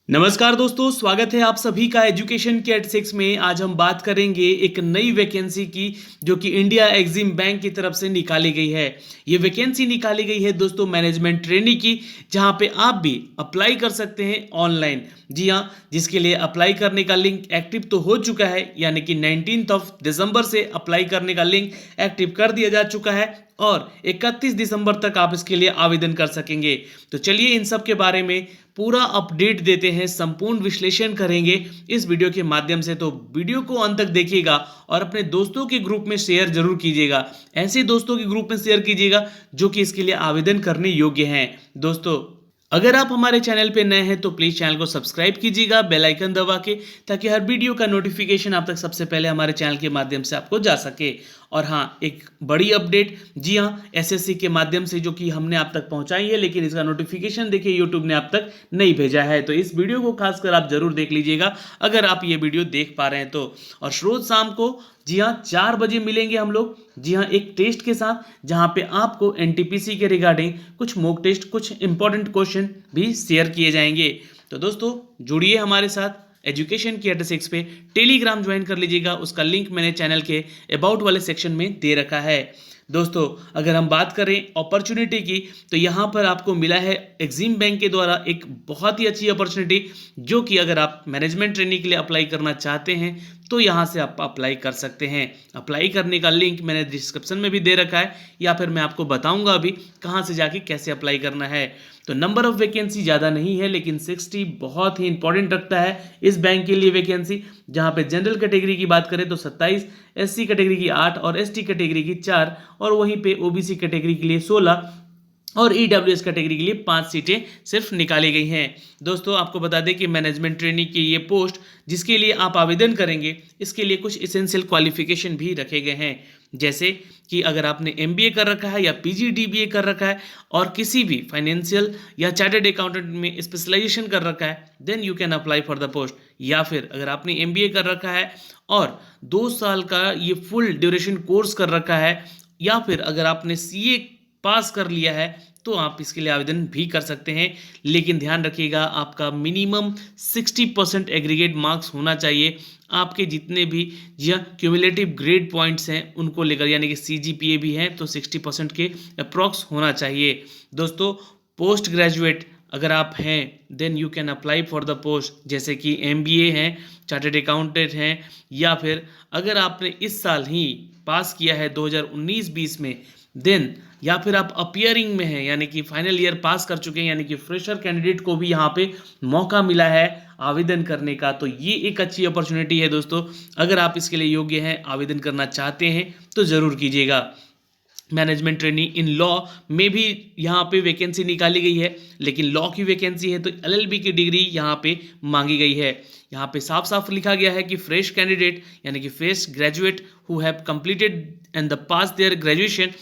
नमस्कार दोस्तों, स्वागत है आप सभी का एजुकेशन के एट 6 में। आज हम बात करेंगे एक नई वैकेंसी की जो कि इंडिया एग्जिम बैंक की तरफ से निकाली गई है। ये वैकेंसी निकाली गई है दोस्तों मैनेजमेंट ट्रेनी की, जहां पे आप भी अप्लाई कर सकते हैं ऑनलाइन। जी हाँ, जिसके लिए अप्लाई करने का लिंक एक्टिव तो हो चुका है, यानी कि 19 दिसंबर से अप्लाई करने का लिंक एक्टिव कर दिया जा चुका है और 31 दिसंबर तक आप इसके लिए आवेदन कर सकेंगे। तो चलिए इन सब के बारे में पूरा अपडेट देते हैं, संपूर्ण विश्लेषण करेंगे इस वीडियो के माध्यम से। तो वीडियो को अंत तक देखिएगा और अपने दोस्तों के ग्रुप में शेयर जरूर कीजिएगा। ऐसे दोस्तों के ग्रुप में शेयर कीजिएगा जो कि इसके लिए आवेदन करने योग्य हैं। दोस्तों, अगर आप हमारे चैनल पे नए हैं तो प्लीज चैनल को सब्सक्राइब कीजिएगा बेल आइकन दबा के, ताकि हर वीडियो का नोटिफिकेशन आप तक सबसे पहले हमारे चैनल के माध्यम से आपको जा सके। और हाँ, एक बड़ी अपडेट, जी हाँ, एसएससी के माध्यम से जो कि हमने आप तक पहुंचाई है, लेकिन इसका नोटिफिकेशन देखिए यूट्यूब ने आप तक नहीं भेजा है। तो इस वीडियो को खासकर आप जरूर देख लीजिएगा अगर आप ये वीडियो देख पा रहे हैं तो। और रोज शाम को, जी हाँ, 4 बजे मिलेंगे हम लोग, जी हाँ, एक टेस्ट के साथ, जहां पे आपको एनटीपीसी के रिगार्डिंग कुछ मॉक टेस्ट, कुछ इंपॉर्टेंट क्वेश्चन भी शेयर किए जाएंगे। तो दोस्तों, जुड़िए हमारे साथ एजुकेशन की एट 6 पे। टेलीग्राम ज्वाइन कर लीजिएगा, उसका लिंक मैंने चैनल के अबाउट वाले सेक्शन में दे रखा है। दोस्तों, अगर हम बात करें अपॉर्चुनिटी की, तो यहाँ पर आपको मिला है एग्जिम बैंक के द्वारा एक बहुत ही अच्छी अपॉर्चुनिटी, जो कि अगर आप मैनेजमेंट ट्रेनिंग के लिए अप्लाई करना चाहते हैं तो यहाँ से आप अप्लाई कर सकते हैं। अप्लाई करने का लिंक मैंने डिस्क्रिप्शन में भी दे रखा है, या फिर मैं आपको बताऊंगा अभी कहाँ से जाके कैसे अप्लाई करना है। तो नंबर ऑफ वैकेंसी ज़्यादा नहीं है, लेकिन 60 बहुत ही इंपॉर्टेंट रखता है इस बैंक के लिए वैकेंसी। जहाँ पे जनरल कैटेगरी की बात करें तो 27, एससी कैटेगरी की 8 और एसटी कैटेगरी की 4, और वहीं पे ओबीसी कैटेगरी के लिए 16 और ईडब्ल्यूएस कैटेगरी के लिए 5 सीटें सिर्फ निकाली गई हैं। दोस्तों, आपको बता दें कि मैनेजमेंट ट्रेनिंग की ये पोस्ट जिसके लिए आप आवेदन करेंगे, इसके लिए कुछ इसेंशियल क्वालिफिकेशन भी रखे गए हैं। जैसे कि अगर आपने एमबीए कर रखा है या पीजीडीबीए कर रखा है और किसी भी फाइनेंशियल या चार्टर्ड अकाउंटेंट में स्पेशलाइजेशन कर रखा है, then you can apply for the post. या फिर अगर आपने एमबीए कर रखा है और 2 साल का ये फुल ड्यूरेशन कोर्स कर रखा है, या फिर अगर आपने सीए पास कर लिया है, तो आप इसके लिए आवेदन भी कर सकते हैं। लेकिन ध्यान रखिएगा, आपका मिनिमम 60% एग्रीगेट मार्क्स होना चाहिए। आपके जितने भी या क्यूमुलेटिव ग्रेड पॉइंट्स हैं उनको लेकर, यानी कि सीजीपीए भी हैं, तो 60% के अप्रॉक्स होना चाहिए। दोस्तों, पोस्ट ग्रेजुएट अगर आप हैं, then you can apply for the post, जैसे कि एमबीए हैं, चार्टर्ड अकाउंटेंट हैं, या फिर अगर आपने इस साल ही पास किया है 2019-20 में, देन, या फिर आप अपियरिंग में हैं, यानी कि फाइनल ईयर पास कर चुके हैं, यानी कि फ्रेशर कैंडिडेट को भी यहाँ पे मौका मिला है आवेदन करने का। तो ये एक अच्छी अपॉर्चुनिटी है दोस्तों, अगर आप इसके लिए योग्य हैं, आवेदन करना चाहते हैं तो ज़रूर कीजिएगा। मैनेजमेंट ट्रेनिंग इन लॉ में भी यहाँ पे वैकेंसी निकाली गई है, लेकिन लॉ की वैकेंसी है तो एलएलबी की डिग्री यहाँ पे मांगी गई है। यहाँ पे साफ साफ लिखा गया है कि फ्रेश कैंडिडेट, यानी कि fresh graduate who have completed and the pass their graduation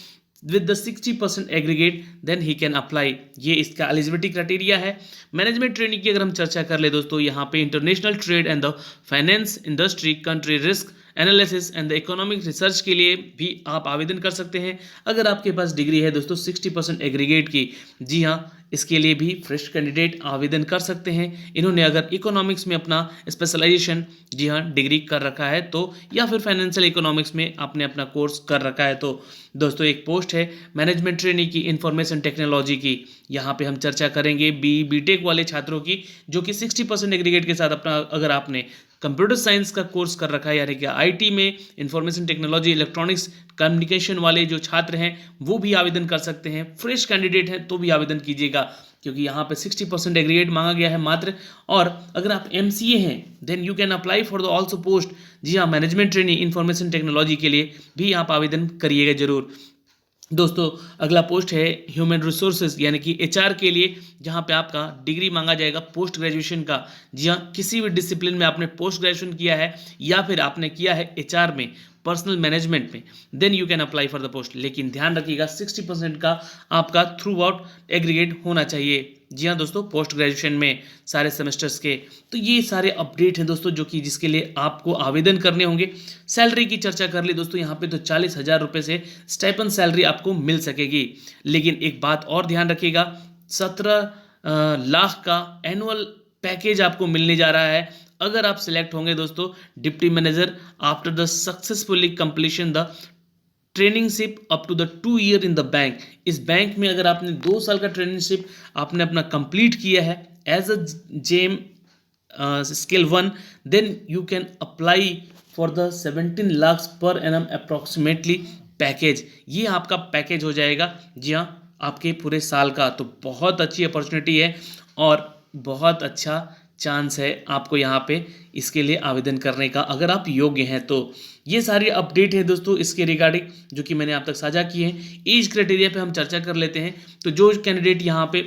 with the 60% aggregate, then he can apply. ये इसका एलिजिबिलिटी क्राइटेरिया है। मैनेजमेंट ट्रेनिंग की अगर हम चर्चा कर ले दोस्तों, यहाँ पे international trade and the finance industry, country risk analysis and the economic research के लिए भी आप आवेदन कर सकते हैं अगर आपके पास डिग्री है दोस्तों 60% एग्रीगेट की। जी हाँ, इसके लिए भी फ्रेश कैंडिडेट आवेदन कर सकते हैं। इन्होंने अगर इकोनॉमिक्स में अपना स्पेशलाइजेशन, जी हाँ, डिग्री कर रखा है तो, या फिर फाइनेंशियल इकोनॉमिक्स में आपने अपना कोर्स कर रखा है तो। दोस्तों, एक पोस्ट है मैनेजमेंट ट्रेनिंग की इंफॉर्मेशन टेक्नोलॉजी की। यहाँ पे हम चर्चा करेंगे बीटेक वाले छात्रों की, जो कि 60% एग्रीगेट के साथ अपना, अगर आपने कंप्यूटर साइंस का कोर्स कर रखा है, यानी कि आईटी में इंफॉर्मेशन टेक्नोलॉजी, इलेक्ट्रॉनिक्स, कम्युनिकेशन वाले जो छात्र हैं वो भी आवेदन कर सकते हैं। फ्रेश कैंडिडेट हैं तो भी आवेदन कीजिएगा, क्योंकि यहाँ पे 60% एग्रीगेट मांगा गया है मात्र। और अगर आप एमसीए हैं, then you can apply for the also post. जी हाँ, मैनेजमेंट ट्रेनिंग इंफॉर्मेशन टेक्नोलॉजी के लिए भी आप आवेदन करिएगा जरूर। दोस्तों, अगला पोस्ट है ह्यूमन रिसोर्सेज, यानी कि एचआर के लिए, जहां पे आपका डिग्री मांगा जाएगा पोस्ट ग्रेजुएशन का। जी हाँ, किसी भी डिसिप्लिन में आपने पोस्ट ग्रेजुएशन किया है या फिर आपने किया है एचआर में, पर्सनल मैनेजमेंट में, then you can apply for the post. लेकिन ध्यान रखिएगा 60% का आपका थ्रू आउट एग्रीगेट होना चाहिए। जी हाँ दोस्तों, पोस्ट ग्रेजुएशन में सारे सेमेस्टर्स के। तो ये सारे अपडेट हैं दोस्तों, जो कि जिसके लिए आपको आवेदन करने होंगे। सैलरी की चर्चा कर ली दोस्तों, यहाँ पे तो 40,000 रुपये से स्टाइपेंड सैलरी आपको मिल सकेगी। लेकिन एक बात और ध्यान रखिएगा, 17 लाख का एनुअल पैकेज आपको मिलने जा रहा है अगर आप सिलेक्ट होंगे दोस्तों deputy manager after the successfully completion the traineeship up to the 2 year in the bank. इस बैंक में अगर आपने 2 साल का ट्रेनिंगशिप आपने अपना कंप्लीट किया है as a gem skill 1, then you can apply for the 17 lakh per annum approximately package. ये आपका पैकेज हो जाएगा, जी हाँ, आपके पूरे साल का। तो बहुत अच्छी अपॉर्चुनिटी है और बहुत अच्छा चांस है आपको यहाँ पे इसके लिए आवेदन करने का अगर आप योग्य हैं तो। ये सारी अपडेट है दोस्तों इसके रिगार्डिंग जो कि मैंने आप तक साझा किए हैं। एज क्राइटेरिया पे हम चर्चा कर लेते हैं। तो जो कैंडिडेट यहाँ पे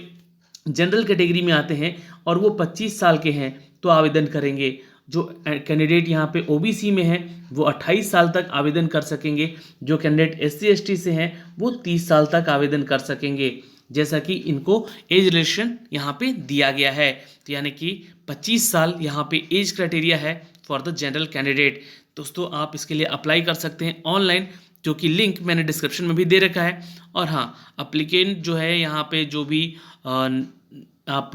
जनरल कैटेगरी में आते हैं और वो 25 साल के हैं तो आवेदन करेंगे। जो कैंडिडेट यहाँ पे ओबीसी में है वो 28 साल तक आवेदन कर सकेंगे। जो कैंडिडेट एससी एसटी से हैं वो 30 साल तक आवेदन कर सकेंगे, जैसा कि इनको एज रिलेशन यहाँ पे दिया गया है। तो यानी कि 25 साल यहाँ पे एज क्राइटेरिया है फॉर द जनरल कैंडिडेट। दोस्तों आप इसके लिए अप्लाई कर सकते हैं ऑनलाइन, जो कि लिंक मैंने डिस्क्रिप्शन में भी दे रखा है। और हाँ, अप्लीकेंट जो है यहाँ पे जो भी आप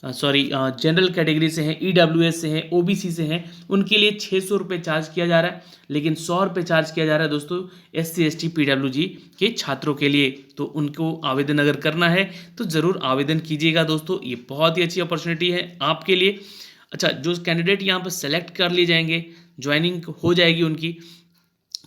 जनरल कैटेगरी से हैं, ईडब्ल्यूएस से हैं, ओबीसी से हैं, उनके लिए 600 रुपये चार्ज किया जा रहा है, लेकिन 100 रुपये चार्ज किया जा रहा है दोस्तों एससी एसटी पीडब्ल्यूजी के छात्रों के लिए। तो उनको आवेदन अगर करना है तो ज़रूर आवेदन कीजिएगा दोस्तों, ये बहुत ही अच्छी अपॉर्चुनिटी है आपके लिए। अच्छा, जो कैंडिडेट यहाँ पर सेलेक्ट कर लिए जाएंगे, ज्वाइनिंग हो जाएगी उनकी,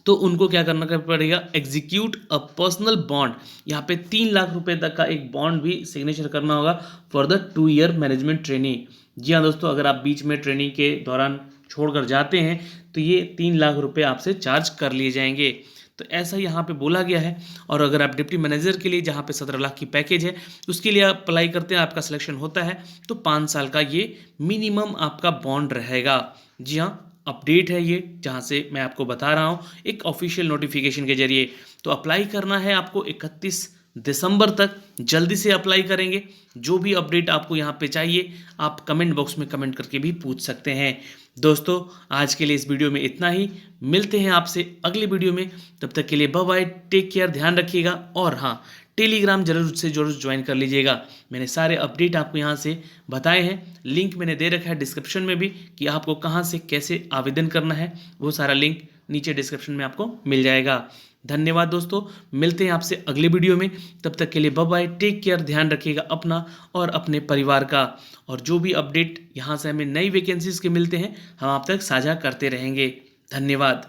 तो उनको क्या करना पड़ेगा, एग्जीक्यूट अ पर्सनल बॉन्ड। यहाँ पे 3 लाख रुपए तक का एक बॉन्ड भी सिग्नेचर करना होगा for the 2 year management training. जी हाँ दोस्तों, अगर आप बीच में ट्रेनिंग के दौरान छोड़कर जाते हैं तो ये 3 लाख रुपए आपसे चार्ज कर लिए जाएंगे। तो ऐसा यहाँ पे बोला गया है। और अगर आप डिप्टी मैनेजर के लिए जहाँ पे 17 लाख की पैकेज है उसके लिए आप अप्लाई करते हैं, आपका सिलेक्शन होता है तो 5 साल का ये मिनिमम आपका बॉन्ड रहेगा। जी हाँ, अपडेट है ये जहाँ से मैं आपको बता रहा हूँ एक ऑफिशियल नोटिफिकेशन के जरिए। तो अप्लाई करना है आपको 31 दिसंबर तक, जल्दी से अप्लाई करेंगे। जो भी अपडेट आपको यहाँ पे चाहिए आप कमेंट बॉक्स में कमेंट करके भी पूछ सकते हैं। दोस्तों आज के लिए इस वीडियो में इतना ही, मिलते हैं आपसे अगले वीडियो में। तब तक के लिए बाय बाय, टेक केयर, ध्यान रखिएगा। और हाँ, टेलीग्राम जरूर ज्वाइन कर लीजिएगा। मैंने सारे अपडेट आपको यहाँ से बताए हैं, लिंक मैंने दे रखा है डिस्क्रिप्शन में भी कि आपको कहाँ से कैसे आवेदन करना है, वो सारा लिंक नीचे डिस्क्रिप्शन में आपको मिल जाएगा। धन्यवाद दोस्तों, मिलते हैं आपसे अगले वीडियो में। तब तक के लिए बाय बाय, टेक केयर, ध्यान रखिएगा अपना और अपने परिवार का। और जो भी अपडेट यहाँ से हमें नई वैकेंसीज के मिलते हैं हम आप तक साझा करते रहेंगे। धन्यवाद।